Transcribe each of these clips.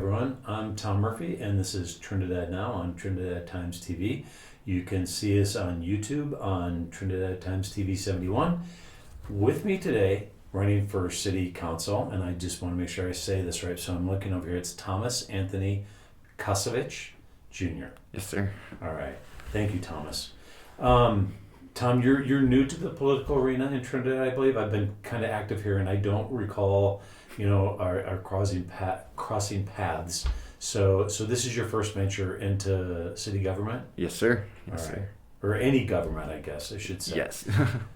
everyone. I'm Tom Murphy, and this is Trinidad Now on Trinidad Times TV. You can see us on YouTube on Trinidad Times TV 71. With me today, running for City Council, and I just want to make sure I say this right, so I'm looking over here. It's Thomas Anthony Kosovich Jr. Yes, sir. All right. Thank you, Thomas. Tom, you're new to the political arena in Trinidad, I believe. I've been kind of active here, and I don't recall, our crossing paths. So this is your first venture into city government? Yes, sir. Yes, sir. Or any government, I guess I should say. Yes.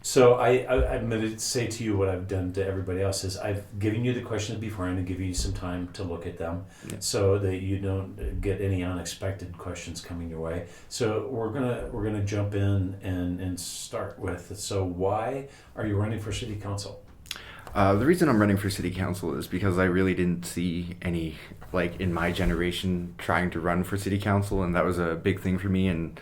So I'm going to say to you what I've done to everybody else is I've given you the questions before and giving you some time to look at them, so that you don't get any unexpected questions coming your way. So we're gonna jump in and start with. So why are you running for city council? The reason I'm running for city council is because I really didn't see any, in my generation, trying to run for city council, and that was a big thing for me. And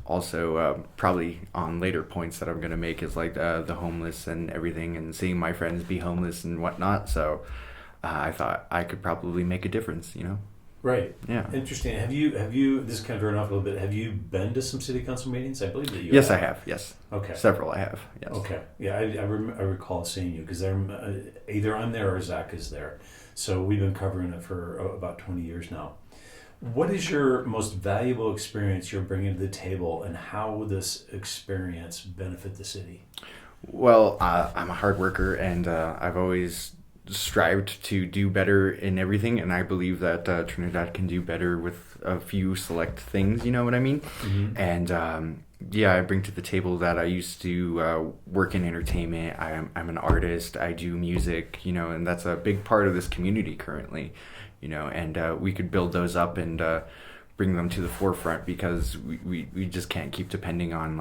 also, probably on later points that I'm going to make is the homeless and everything, and seeing my friends be homeless and whatnot. So I thought I could probably make a difference, Right. Yeah. Interesting. Have you, this is kind of veering off a little bit, have you been to some city council meetings? I believe that you Yes, have. I have. Yes. Okay. Several I have. Yes. Okay. Yeah, I recall seeing you because either I'm there or Zach is there. So we've been covering it for about 20 years now. What is your most valuable experience you're bringing to the table, and how will this experience benefit the city? Well, I'm a hard worker, and I've always strived to do better in everything, and I believe that Trinidad can do better with a few select things, you know what I mean? Mm-hmm. And I bring to the table that I used to work in entertainment. I'm an artist. I do music, and that's a big part of this community currently. And we could build those up and bring them to the forefront, because we just can't keep depending on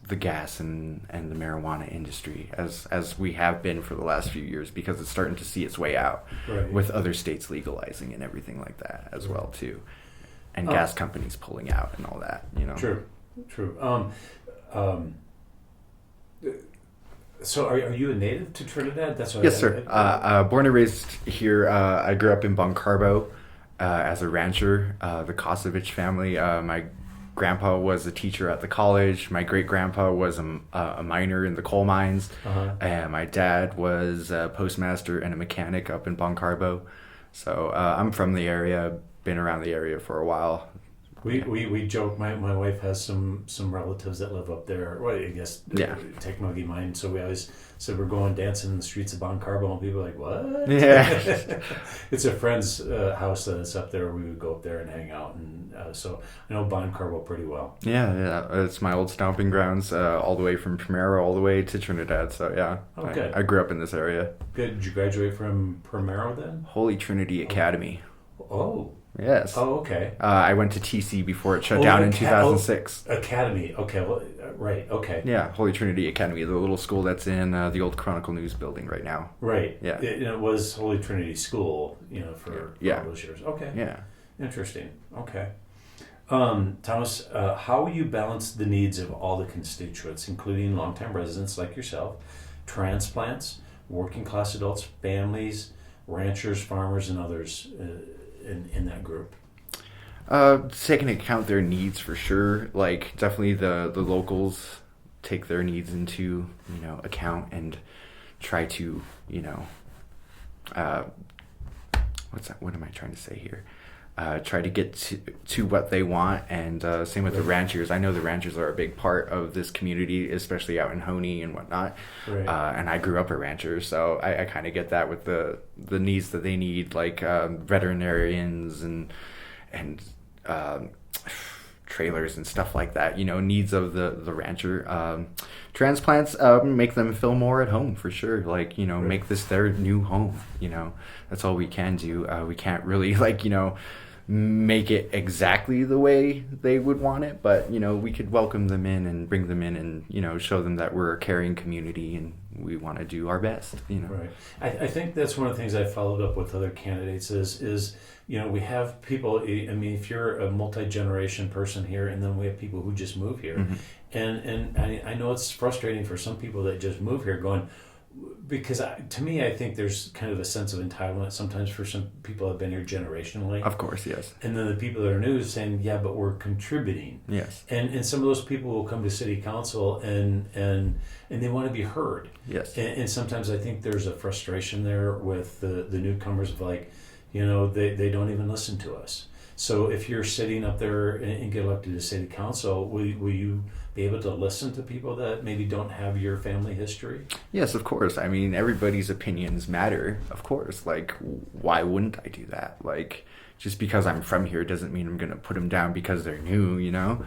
the gas and the marijuana industry as we have been for the last few years, because it's starting to see its way out, right, with other states legalizing and everything like that as well too, and gas companies pulling out and all that. True. So are you a native to Trinidad? That's what. Yes, sir. Born and raised here. I grew up in Boncarbo as a rancher. The Kosovich family. My grandpa was a teacher at the college. My great-grandpa was a miner in the coal mines. And my dad was a postmaster and a mechanic up in Boncarbo. So I'm from the area, been around the area for a while. We joke. My wife has some relatives that live up there. Well, I guess Technology Mine. So we always said we're going dancing in the streets of Boncarbo, and people are like, what? Yeah. It's a friend's house that's up there. We would go up there and hang out, and so I know Boncarbo pretty well. Yeah. It's my old stomping grounds, all the way from Primero all the way to Trinidad. So yeah. Oh, good. I grew up in this area. Good. Did you graduate from Primero then? Holy Trinity Academy. Oh. Yes. Oh, okay. I went to TC before it shut down in 2006. Academy. Okay. Well, right. Okay. Yeah, Holy Trinity Academy, the little school that's in the old Chronicle News building right now. Right. Yeah. It was Holy Trinity School, for all those years. Okay. Yeah. Interesting. Okay. Thomas, how will you balance the needs of all the constituents, including longtime residents like yourself, transplants, working class adults, families, ranchers, farmers, and others in that group? Taking into account their needs for sure. Definitely the locals take their needs into account and try to what am I trying to say here? Try to get to what they want, and same with the ranchers. I know the ranchers are a big part of this community, especially out in Honey and whatnot. Right. And I grew up a rancher, so I kind of get that with the needs that they need, veterinarians and trailers and stuff like that. Needs of the rancher. Transplants make them feel more at home for sure. Make this their new home. That's all we can do. We can't really make it exactly the way they would want it, but we could welcome them in and bring them in and show them that we're a caring community and we want to do our best. Right. I think that's one of the things I followed up with other candidates is we have people. I mean, if you're a multi-generation person here, and then we have people who just move here, mm-hmm. and I know it's frustrating for some people that just move here, going, because to me, I think there's kind of a sense of entitlement sometimes for some people that have been here generationally. Of course, yes. And then the people that are new is saying, yeah, but we're contributing. Yes. And some of those people will come to city council and they want to be heard. Yes. And sometimes I think there's a frustration there with the newcomers of like, they don't even listen to us. So if you're sitting up there and get elected to city council, will you be able to listen to people that maybe don't have your family history? Yes, of course. I mean, everybody's opinions matter, of course. Like, why wouldn't I do that? Like, just because I'm from here doesn't mean I'm going to put them down because they're new,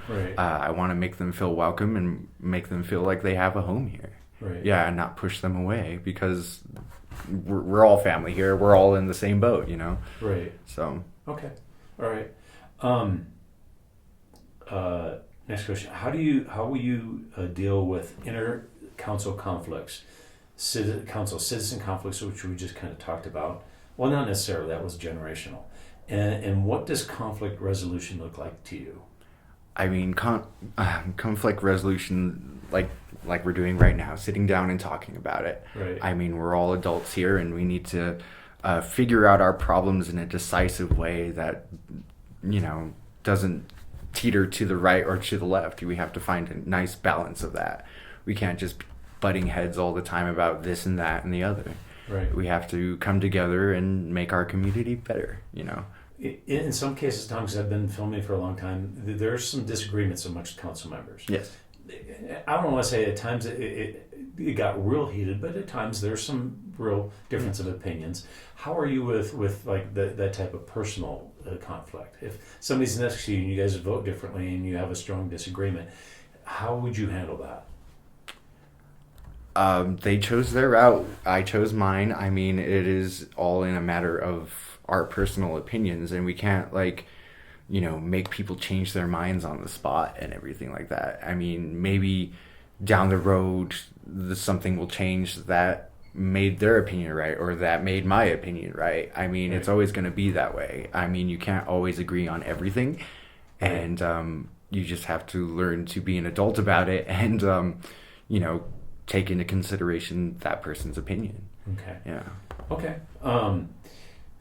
Right. I want to make them feel welcome and make them feel like they have a home here. Right. Yeah, and not push them away because we're all family here. We're all in the same boat, Right. So. Okay. All right. Next question: how will you deal with inter-council conflicts, citizen conflicts, which we just kind of talked about? Well, not necessarily. That was generational. And what does conflict resolution look like to you? I mean, conflict resolution, like we're doing right now, sitting down and talking about it. Right. I mean, we're all adults here, and we need to figure out our problems in a decisive way that, doesn't teeter to the right or to the left. We have to find a nice balance of that. We can't just be butting heads all the time about this and that and the other. Right. We have to come together and make our community better, In some cases, Tom, because I've been filming for a long time, there's some disagreements amongst council members. Yes. I don't want to say at times it got real heated, but at times there's some real difference of opinions. How are you with like that type of personal conflict? If somebody's next to you and you guys vote differently and you have a strong disagreement, how would you handle that? They chose their route. I chose mine. I mean, it is all in a matter of our personal opinions, and we can't make people change their minds on the spot and everything like that. I mean, maybe down the road something will change that made their opinion right or that made my opinion right. I mean, It's always going to be that way. I mean, you can't always agree on everything, and you just have to learn to be an adult about it and take into consideration that person's opinion. Okay. Yeah. Okay.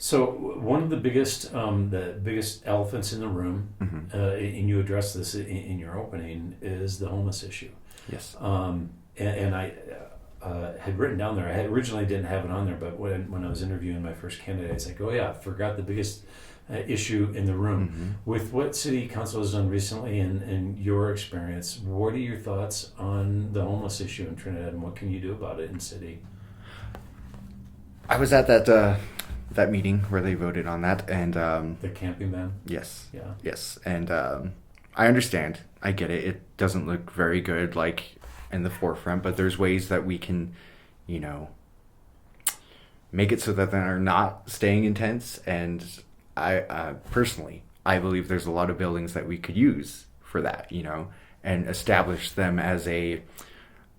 So one of the biggest elephants in the room, Mm-hmm. and you addressed this in your opening, is the homeless issue. Yes. And I had written down there. I originally didn't have it on there, but when I was interviewing my first candidate, I was like, "Oh yeah, I forgot the biggest issue in the room." Mm-hmm. With what City Council has done recently, and your experience, what are your thoughts on the homeless issue in Trinidad, and what can you do about it in city? I was at that meeting where they voted on that, and The camping ban. yes. Yeah. Yes, and I understand. I get it. It doesn't look very good, in the forefront, but there's ways that we can, make it so that they're not staying in tents. And I personally, I believe there's a lot of buildings that we could use for that, and establish them as I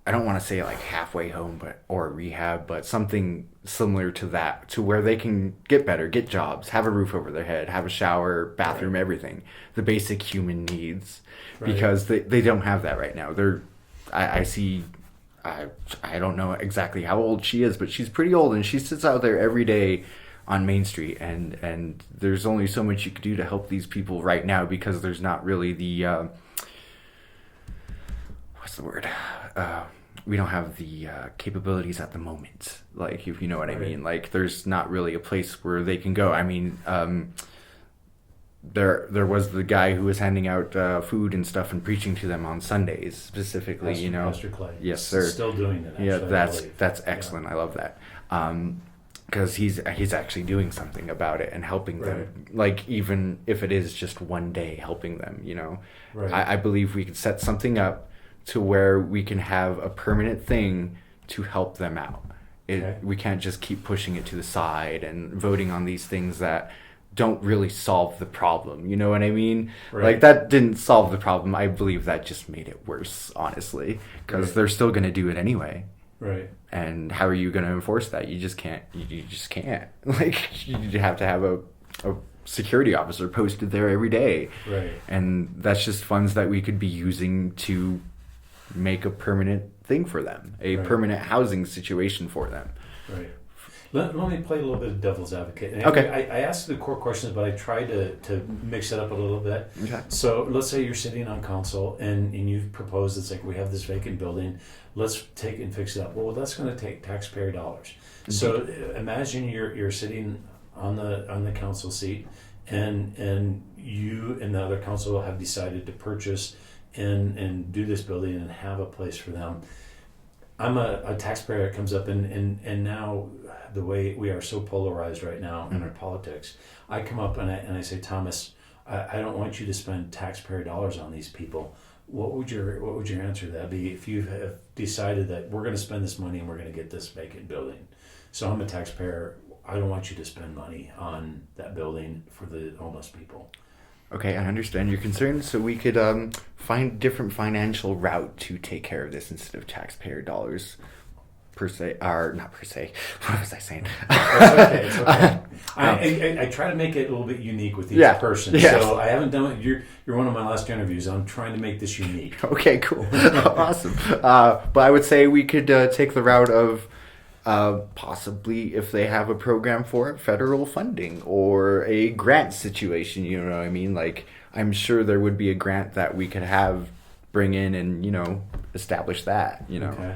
don't want to say halfway home, or rehab, but something similar to that, to where they can get better, get jobs, have a roof over their head, have a shower, bathroom, Right. everything, the basic human needs, Right. because they don't have that right now. I see, I don't know exactly how old she is, but she's pretty old, and she sits out there every day on Main Street, and there's only so much you could do to help these people right now, because there's not really the what's the word? We don't have the capabilities at the moment, if you know what I mean. There's not really a place where they can go. I mean, there was the guy who was handing out food and stuff and preaching to them on Sundays specifically, Pastor Clay. Yes, sir. Still doing it. Yeah, Actually, I believe. that's excellent. I love that. Because he's actually doing something about it and helping them. Even if it is just one day, helping them. Right. I believe we could set something up to where we can have a permanent thing to help them out. Okay. We can't just keep pushing it to the side and voting on these things that don't really solve the problem. You know what I mean? Right. That didn't solve the problem. I believe that just made it worse, honestly, because Right. they're still going to do it anyway. Right. And how are you going to enforce that? You just can't. You just can't. You have to have a security officer posted there every day. Right. And that's just funds that we could be using to make a permanent thing for them, a Right. permanent housing situation for them. Right. Let me play a little bit of devil's advocate. And Okay. I asked the core questions, but I tried to mix it up a little bit. Okay. So let's say you're sitting on council and you've proposed, it's like, we have this vacant building, let's take and fix it up. Well, that's going to take taxpayer dollars. So imagine you're sitting on the council seat, and you and the other council have decided to purchase and do this building and have a place for them. I'm a taxpayer that comes up, and now the way we are so polarized right now in our politics, I come up and I say, Thomas, I don't want you to spend taxpayer dollars on these people. What would your answer to that be if you have decided that we're going to spend this money and we're going to get this vacant building? So I'm a taxpayer. I don't want you to spend money on that building for the homeless people. Okay, I understand your concern. So we could find a different financial route to take care of this instead of taxpayer dollars, per se, or not per se. What was I saying? It's okay. I try to make it a little bit unique with each person. Yes. So I haven't done it. You're one of my last interviews. I'm trying to make this unique. Okay, cool. Awesome. But I would say we could take the route of possibly, if they have a program for it, federal funding or a grant situation, you know what I mean? Like, I'm sure there would be a grant that we could bring in and, establish that, Okay.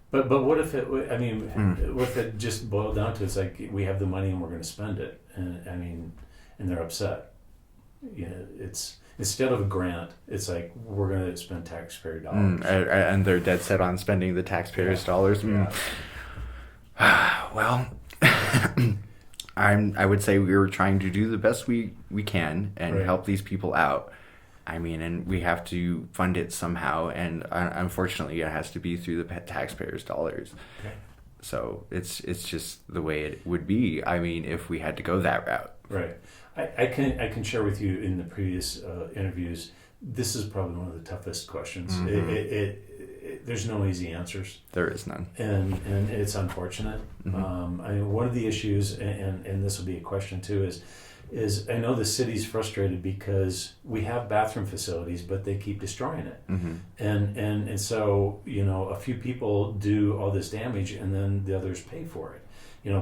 But what if it? What if it just boiled down to, it's like, we have the money and we're going to spend it, and they're upset. It's instead of a grant, it's like, we're going to spend taxpayer dollars, and they're dead set on spending the taxpayers' dollars. Yeah. Well, I would say we were trying to do the best we can and Right. help these people out. And we have to fund it somehow, and unfortunately, it has to be through the taxpayers' dollars. Okay. So it's just the way it would be. If we had to go that route. Right. I can share with you in the previous interviews. This is probably one of the toughest questions. Mm-hmm. There's no easy answers, There is none. and it's unfortunate. Mm-hmm. One of the issues, and this will be a question too, is I know the city's frustrated because we have bathroom facilities, but they keep destroying it. Mm-hmm. And so, a few people do all this damage, and then the others pay for it,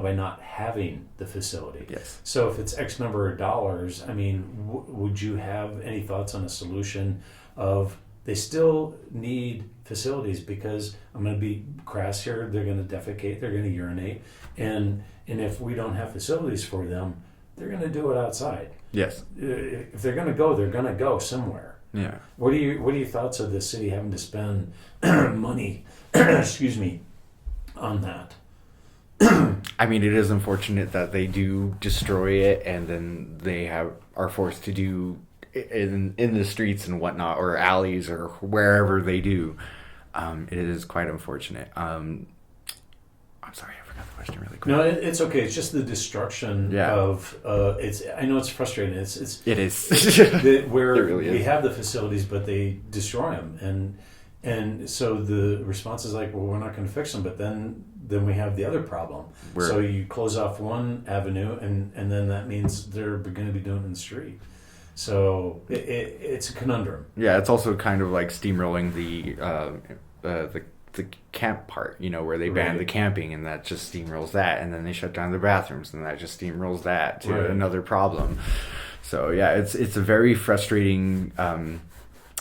by not having the facility. Yes. So if it's X number of dollars, would you have any thoughts on a solution of, they still need facilities, because I'm going to be crass here, they're going to defecate, they're going to urinate, and if we don't have facilities for them, they're going to do it outside. Yes. If they're going to go, they're going to go somewhere. Yeah. What are your thoughts of the city having to spend money, excuse me, on that? It is unfortunate that they do destroy it, and then they are forced to do in the streets and whatnot, or alleys, or wherever they do. It is quite unfortunate. I'm sorry, I forgot the question really quick. No, it's okay. It's just the destruction of. I know it's frustrating. It is where It really we is. have the facilities, but they destroy them, and so the response is like, well, we're not going to fix them. But then we have the other problem. So you close off one avenue, and then that means they're going to be doing it in the street. So it's a conundrum. Yeah, it's also kind of like steamrolling the camp part, where they ban the camping, and that just steamrolls that, and then they shut down the bathrooms, and that just steamrolls that to another problem. So yeah, it's a very frustrating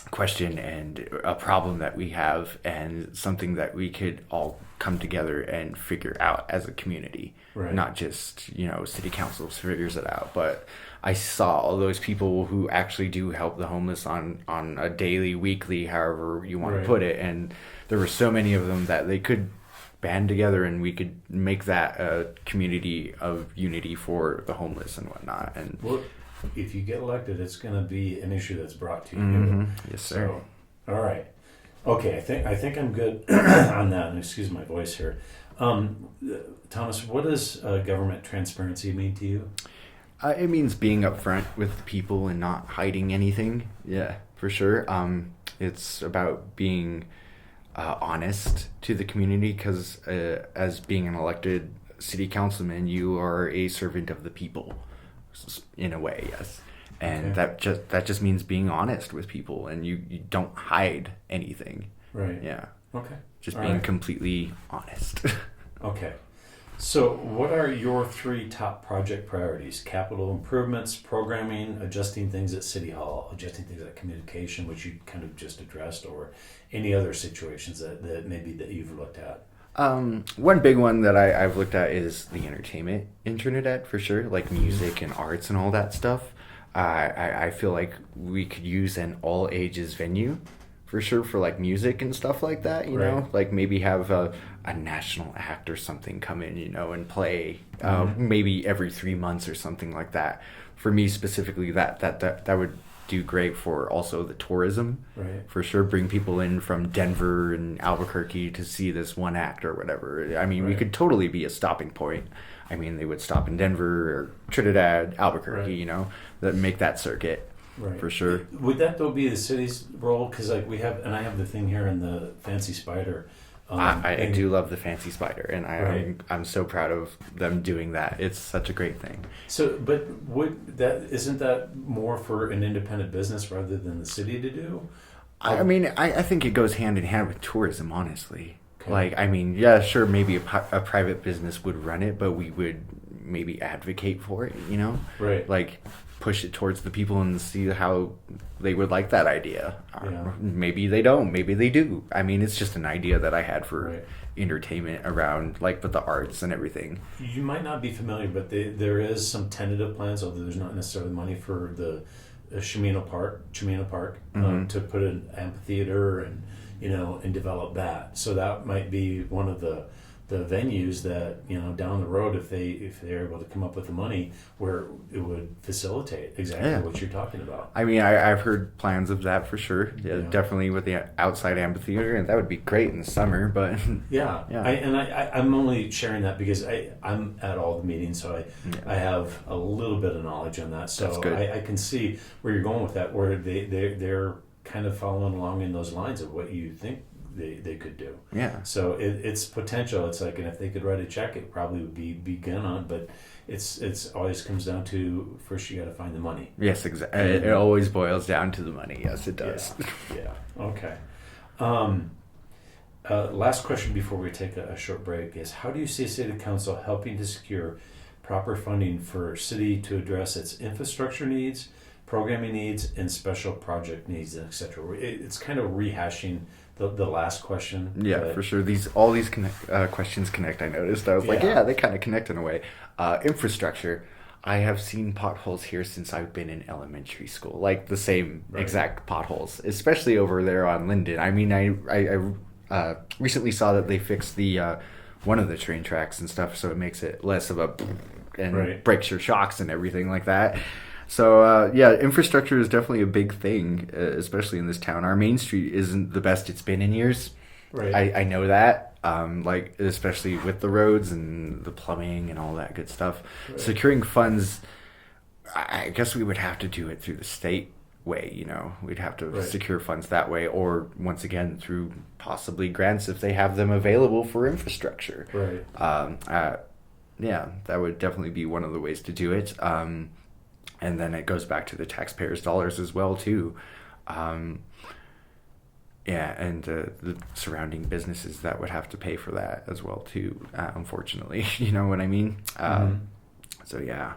question and a problem that we have, and something that we could all come together and figure out as a community. Right. Not just city council figures it out, but I saw all those people who actually do help the homeless on a daily, weekly, however you want to put it, and there were so many of them that they could band together, and we could make that a community of unity for the homeless and whatnot. And Well, if you get elected, it's going to be an issue that's brought to you. Mhm. Yes, sir. So, all right. Okay, I think I'm good on that. And excuse my voice here. Thomas, what does government transparency mean to you? It means being upfront with people and not hiding anything. Yeah, for sure. It's about being honest to the community, because as being an elected city councilman, you are a servant of the people, in a way, yes. and Okay. that just means being honest with people, and you don't hide anything. Right. Yeah, Okay. just All being right. completely honest. Okay. So, what are your three top project priorities? Capital improvements, programming, adjusting things at City Hall, adjusting things at communication, which you kind of just addressed, or any other situations that maybe that you've looked at? One big one that I've looked at is the entertainment in Trinidad for sure, like music and arts and all that stuff. I feel like we could use an all ages venue for sure for like music and stuff like that, you Right. know, like maybe have a national act or something come in, you know, and play maybe every 3 months or something like that. For me specifically, that would do great for also the tourism Right. for sure. Bring people in from Denver and Albuquerque to see this one act or whatever. I mean, we Right. could totally be a stopping point. I mean, they would stop in Denver or Trinidad, Albuquerque, Right. you know, that make that circuit Right. for sure. Would that though be the city's role? Because like we have, and I have the thing here in the Fancy Spider. I And- do love the Fancy Spider, and Right. I'm so proud of them doing that. It's such a great thing. So, but would that isn't that more for an independent business rather than the city to do? I mean, I think it goes hand in hand with tourism, honestly. Okay. Like, I mean, yeah, sure, maybe a private business would run it, but we would maybe advocate for it, you know? Right. Like, push it towards the people and see how they would like that idea. Yeah. Maybe they don't, maybe they do. I mean, it's just an idea that I had for Right. entertainment around, like, with the arts and everything. You might not be familiar, but there is some tentative plans, although there's not necessarily money for the Chimino Park, to put an amphitheater and and develop that. So that might be one of the venues that down the road, if they're able to come up with the money, where it would facilitate exactly Yeah. what you're talking about. I mean, I've heard plans of that for sure. Yeah, Yeah. definitely with the outside amphitheater, and that would be great in the summer, but Yeah, Yeah. I'm only sharing that because I'm at all the meetings, so I have a little bit of knowledge on that. So That's good. I can see where you're going with that, where they're kind of following along in those lines of what you think they could do. yeah. So it's potential. It's like, and if they could write a check, it probably would be begun on. But it's always comes down to, first you got to find the money. Yes, exactly. It always boils down to the money. Yes, it does. Yeah. Okay. Last question before we take a short break is: how do you see City Council helping to secure proper funding for city to address its infrastructure needs, programming needs, and special project needs, etc.? It's kind of rehashing the last question. Yeah, but- for sure. All these questions connect. I noticed. I was like, Yeah. yeah, they kind of connect in a way. Infrastructure. I have seen potholes here since I've been in elementary school, like the same Right. exact potholes, especially over there on Linden. I mean, I recently saw that they fixed the one of the train tracks and stuff, so it makes it less of a and Right. breaks your shocks and everything like that. So yeah, infrastructure is definitely a big thing, especially in this town. Our main street isn't the best it's been in years. Right. I know that, like especially with the roads and the plumbing and all that good stuff. Right. Securing funds, I guess we would have to do it through the state way. We'd have to Right. secure funds that way, or once again through possibly grants if they have them available for infrastructure. Right. Yeah, that would definitely be one of the ways to do it. And then it goes back to the taxpayers' dollars as well too. Yeah, and the surrounding businesses that would have to pay for that as well too. Unfortunately, you know what I mean. So yeah,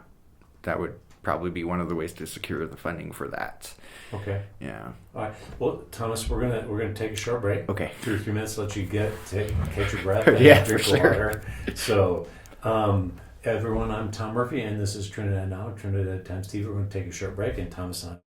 that would probably be one of the ways to secure the funding for that. Okay. Yeah. All right. Well, Thomas, we're gonna take a short break. Okay. 2 or 3 minutes, let you catch your breath, and Yeah, drink for the sure. water. So, everyone, I'm Tom Murphy, and this is Trinidad Now, Trinidad Times TV. We're going to take a short break, and Thomas and I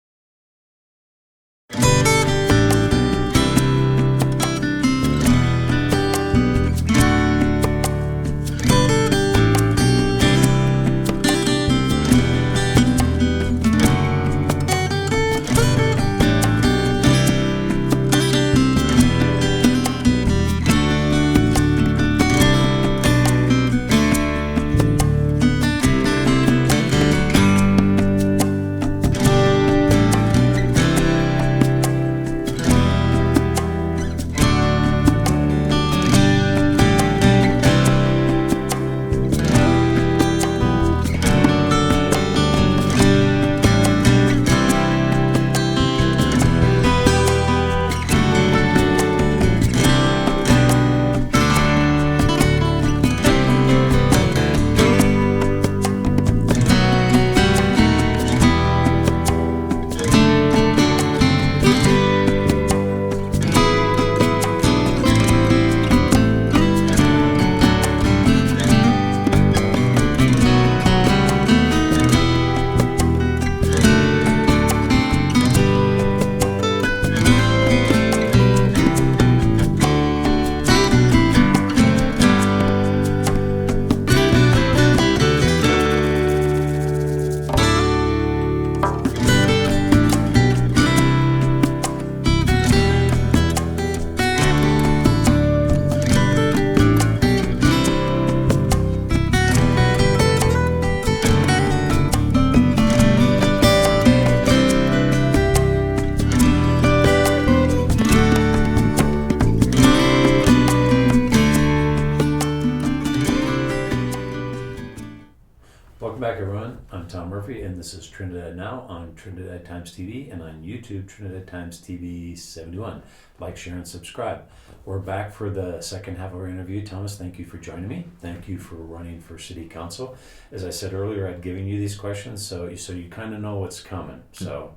Tom Murphy, and this is Trinidad Now on Trinidad Times TV and on YouTube, Trinidad Times TV 71. Like, share, and subscribe. We're back for the second half of our interview. Thomas, thank you for joining me. Thank you for running for City Council. As I said earlier, I'd given you these questions, so you kind of know what's coming. So,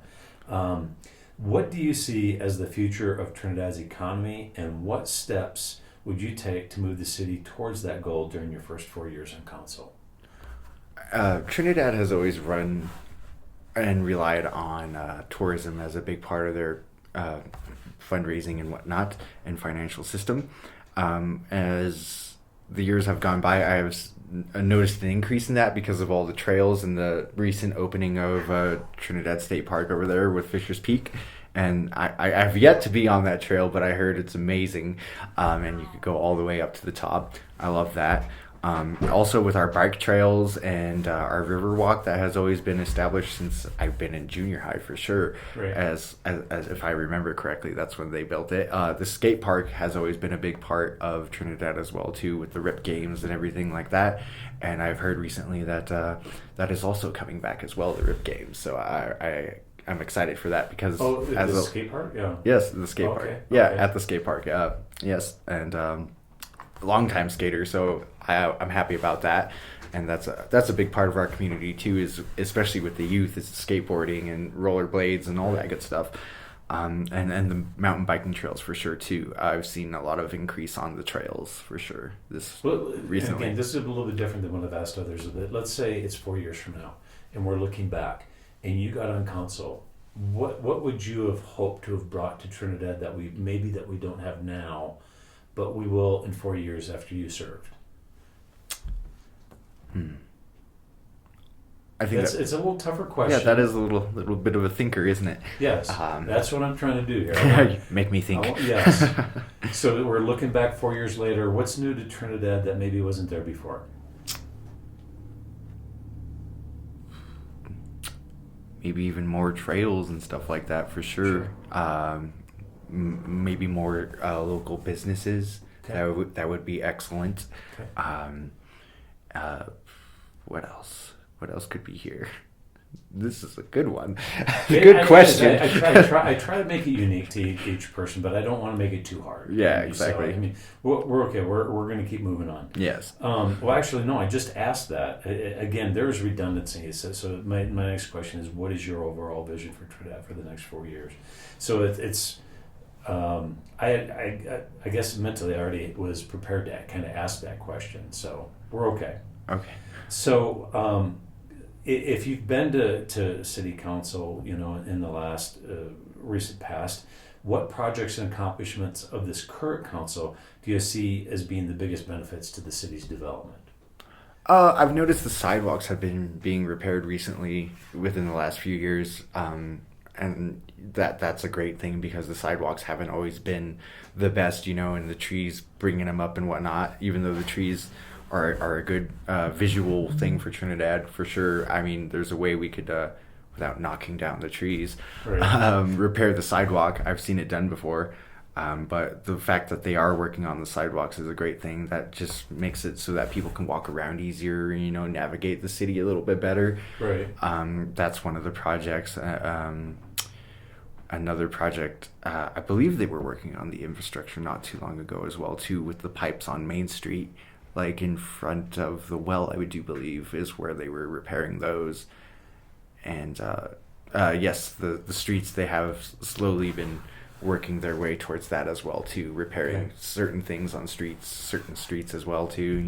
what do you see as the future of Trinidad's economy, and what steps would you take to move the city towards that goal during your first 4 years on council? Trinidad has always run and relied on tourism as a big part of their fundraising and whatnot and financial system. As the years have gone by, I have noticed an increase in that because of all the trails and the recent opening of Trinidad State Park over there with Fisher's Peak. And I have yet to be on that trail, but I heard it's amazing, and you could go all the way up to the top. I love that. Also with our bike trails and our river walk that has always been established since I've been in junior high for sure. Right. As if I remember correctly, that's when they built it. The skate park has always been a big part of Trinidad as well too, with the RIP games and everything like that. And I've heard recently that that is also coming back as well, the RIP games. So I'm excited for that because the skate park, yeah. Yes, the skate park. Okay. Yeah, Okay. at the skate park. Yes, and longtime skater, so I'm happy about that. And that's a big part of our community too, is especially with the youth, is skateboarding and rollerblades and all that good stuff. And the mountain biking trails for sure too. I've seen a lot of increase on the trails for sure recently. Again, this is a little bit different than what I've asked others. Let's say it's 4 years from now, and we're looking back, and you got on council. What would you have hoped to have brought to Trinidad that we don't have now, but we will in 4 years after you served? I think it's a little tougher question. Yeah, that is a little bit of a thinker, isn't it? Yes, that's what I'm trying to do here. Make me think. Yes. So we're looking back 4 years later. What's new to Trinidad that maybe wasn't there before? Maybe even more trails and stuff like that for sure. Maybe more local businesses. Okay. That would be excellent. Okay. What else? What else could be here? This is a good one. Good question. I try to make it unique to each person, but I don't want to make it too hard. Yeah, exactly. So, I mean, we're okay. We're going to keep moving on. Yes. Well, actually, no. I just asked that. Again, there's redundancy. So my next question is, what is your overall vision for Trinidad for the next 4 years? So it's. I guess mentally I already was prepared to kind of ask that question. So we're okay. Okay. So. If you've been to City Council, in the last recent past, what projects and accomplishments of this current council do you see as being the biggest benefits to the city's development? I've noticed the sidewalks have been being repaired recently within the last few years, and that's a great thing because the sidewalks haven't always been the best, and the trees bringing them up and whatnot, even though the trees are a good visual thing for Trinidad for sure. I mean, there's a way we could, without knocking down the trees, right. Repair the sidewalk. I've seen it done before, but the fact that they are working on the sidewalks is a great thing. That just makes it so that people can walk around easier, navigate the city a little bit better. Right. That's one of the projects. Another project, I believe they were working on the infrastructure not too long ago as well too, with the pipes on Main Street. Like in front of the well, I do believe, is where they were repairing those. And yes, the streets, they have slowly been working their way towards that as well too, repairing certain things on certain streets as well too,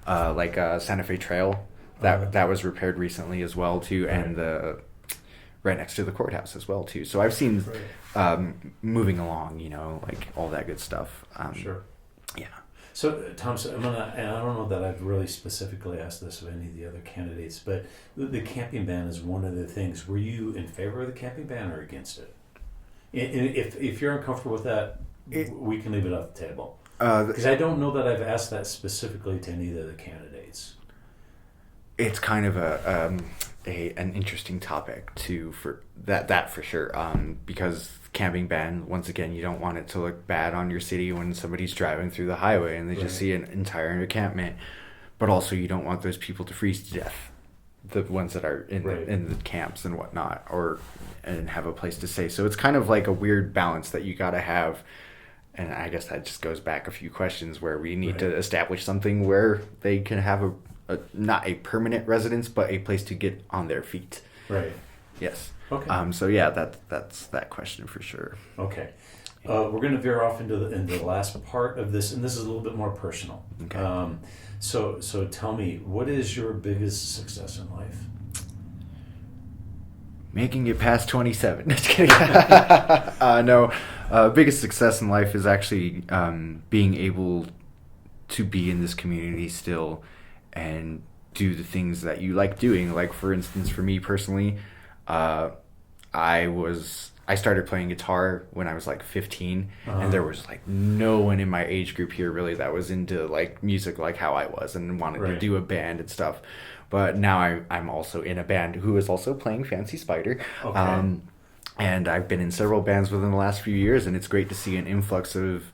like Santa Fe Trail, that was repaired recently as well too, and the right next to the courthouse as well too. So I've seen moving along, like all that good stuff. Sure. Yeah. So, Tom, and I don't know that I've really specifically asked this of any of the other candidates, but the camping ban is one of the things. Were you in favor of the camping ban or against it? If you're uncomfortable with that, we can leave it off the table. Because I don't know that I've asked that specifically to any of the candidates. It's kind of an interesting topic too, for that for sure. Because camping ban, once again, you don't want it to look bad on your city when somebody's driving through the highway and they just see an entire encampment. But also, you don't want those people to freeze to death. the ones that are in Right. in the camps and whatnot, and have a place to stay. So it's kind of like a weird balance that you got to have. And I guess that just goes back a few questions where we need to Right. establish something where they can have not a permanent residence, but a place to get on their feet. Right. Yes. Okay. So yeah, that's that question for sure. Okay. We're going to veer off into the last part of this, and this is a little bit more personal. Okay. So tell me, what is your biggest success in life? Making it past 27. Just kidding. No, biggest success in life is actually being able to be in this community still and do the things that you like doing. Like, for instance, for me personally, I started playing guitar when I was like 15, and there was like no one in my age group here really that was into like music like how I was and wanted to do a band and stuff. But now I'm also in a band who is also playing Fancy Spider. Okay. And I've been in several bands within the last few years, and it's great to see an influx of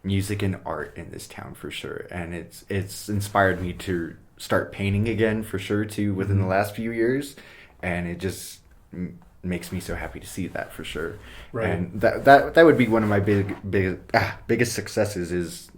music and art in this town for sure. And it's inspired me to start painting again for sure too within the last few years, and it just makes me so happy to see that for sure. Right. And that would be one of my biggest successes, is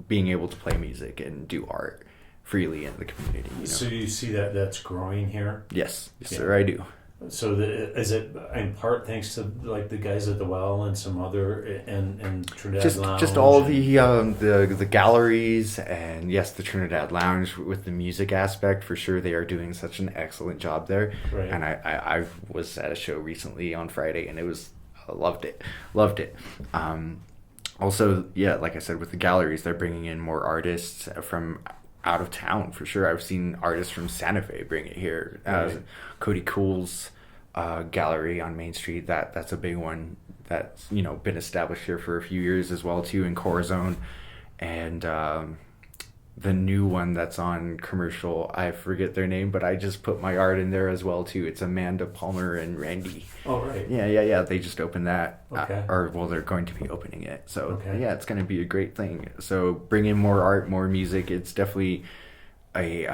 being able to play music and do art freely in the community. You know? So you see that that's growing here? Yes, Yeah. sir, I do. So is it in part thanks to like the guys at the Well and some other and Trinidad Lounge? Just all the galleries, and yes, the Trinidad Lounge with the music aspect for sure. They are doing such an excellent job there. Right. And I was at a show recently on Friday, and I loved it. Also, yeah, like I said, with the galleries, they're bringing in more artists from out of town for sure. I've seen artists from Santa Fe bring it here. Right. Cody Cool's gallery on Main Street, that's a big one that's been established here for a few years as well too, in Corazon. And the new one that's on Commercial, I forget their name, but I just put my art in there as well too. It's Amanda Palmer and Randy. Oh, right. Yeah. They just opened that. Okay. They're going to be opening it. So Okay. yeah, it's going to be a great thing. So bring in more art, more music. It's definitely a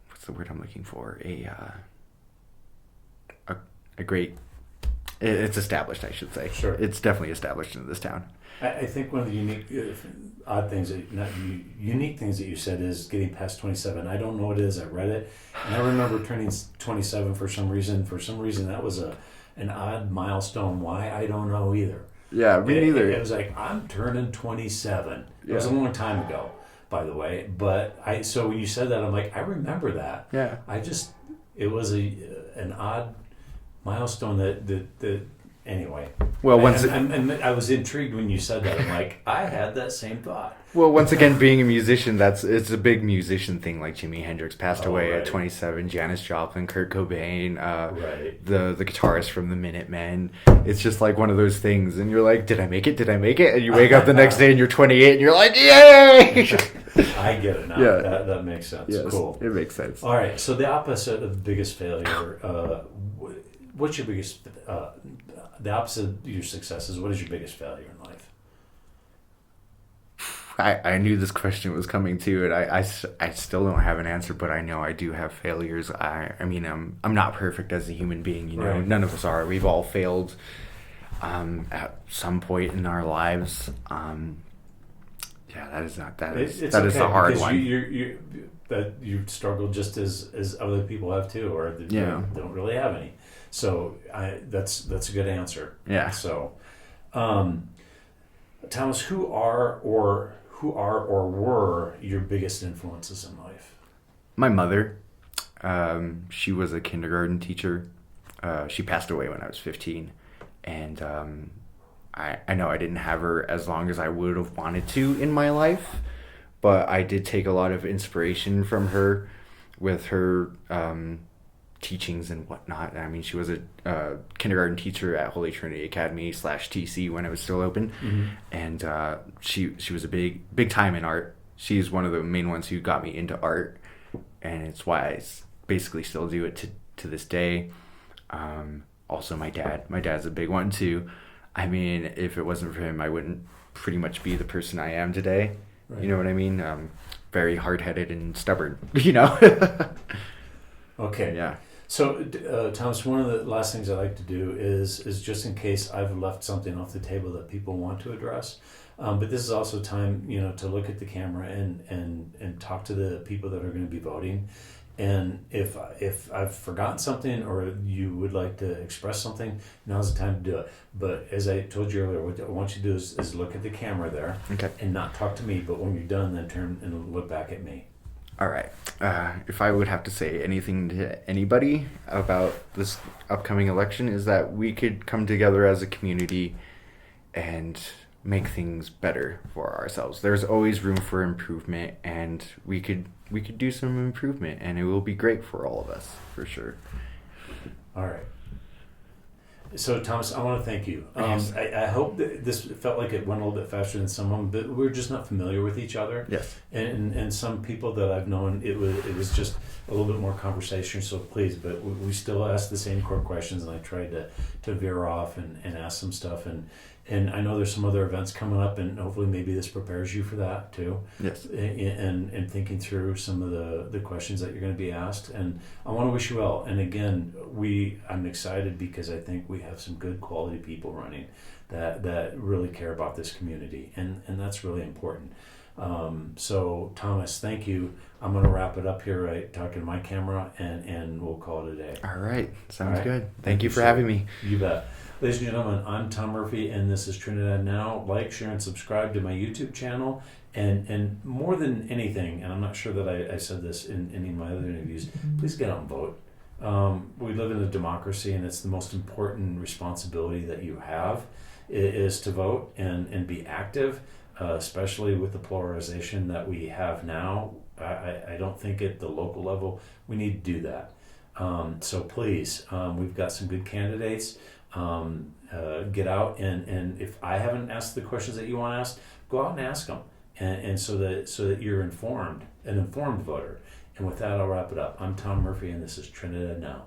what's the word I'm looking for? A great. It's established, I should say. Sure. It's definitely established in this town. I think one of the unique unique things that you said is getting past 27. I don't know what it is. I read it, and I remember turning 27 for some reason. For some reason, that was an odd milestone. Why, I don't know either. Yeah, me neither. It was like, I'm turning 27. It was a Yeah. long time ago, by the way. But so when you said that, I'm like, I remember that. Yeah. It was an odd milestone that anyway. Well, I was intrigued when you said that. I'm like, I had that same thought. Well, once again, being a musician, it's a big musician thing. Like Jimi Hendrix passed away right. at 27, Janis Joplin, Kurt Cobain, Right. the guitarist from the Minutemen. It's just like one of those things, and you're like, did I make it? Did I make it? And you wake up the next day and you're 28, and you're like, yay! I get it now. Yeah. That makes sense. Yes, Cool. it makes sense. All right. So the opposite of biggest failure. What's your biggest? The opposite of your successes. What is your biggest failure in life? I knew this question was coming too, and I still don't have an answer, but I know I do have failures. I mean, I'm not perfect as a human being, you know. Right. None of us are. We've all failed at some point in our lives. Yeah, that is It's that is okay, a hard because one. You struggle just as other people have too, or they don't really have any. So that's a good answer. Yeah. So, Thomas, who are or were your biggest influences in life? My mother, she was a kindergarten teacher. She passed away when I was 15, and I know I didn't have her as long as I would have wanted to in my life, but I did take a lot of inspiration from her with her teachings and whatnot. I mean, she was a kindergarten teacher at Holy Trinity Academy / TC when it was still open, and she was a big time in art. She's one of the main ones who got me into art, and it's why I basically still do it to this day. Also, my dad's a big one too. I mean, if it wasn't for him, I wouldn't pretty much be the person I am today. Right. You know what I mean? very hard-headed and stubborn, you know? Okay. Yeah. So, Thomas, one of the last things I like to do is just in case I've left something off the table that people want to address. But this is also time, to look at the camera and talk to the people that are going to be voting. And if I've forgotten something or you would like to express something, now's the time to do it. But as I told you earlier, what I want you to do is look at the camera there, Okay. and not talk to me. But when you're done, then turn and look back at me. All right. If I would have to say anything to anybody about this upcoming election, is that we could come together as a community and make things better for ourselves. There's always room for improvement, and we could do some improvement, and it will be great for all of us, for sure. All right. So, Thomas, I want to thank you. Yes. I hope that this felt like it went a little bit faster than some of them, but we're just not familiar with each other. Yes. And some people that I've known, it was just a little bit more conversation. So please, but we still ask the same core questions, and I tried to veer off and ask some stuff. And I know there's some other events coming up, and hopefully maybe this prepares you for that too. Yes. And thinking through some of the questions that you're going to be asked. And I want to wish you well. And again, I'm excited because I think we have some good quality people running that really care about this community. And that's really important. So Thomas, thank you. I'm going to wrap it up here, right? Talking to my camera, and we'll call it a day. All right. Sounds All right. good. Thank you for having me. You bet. Ladies and gentlemen, I'm Tom Murphy, and this is Trinidad Now. Like, share, and subscribe to my YouTube channel. And more than anything, and I'm not sure that I said this in any of my other interviews, please get out and vote. We live in a democracy, and it's the most important responsibility that you have is to vote and be active, especially with the polarization that we have now. I don't think at the local level we need to do that. So please, we've got some good candidates. Get out and if I haven't asked the questions that you want to ask, go out and ask them, and so that you're an informed voter. And with that, I'll wrap it up. I'm Tom Murphy, and this is Trinidad Now.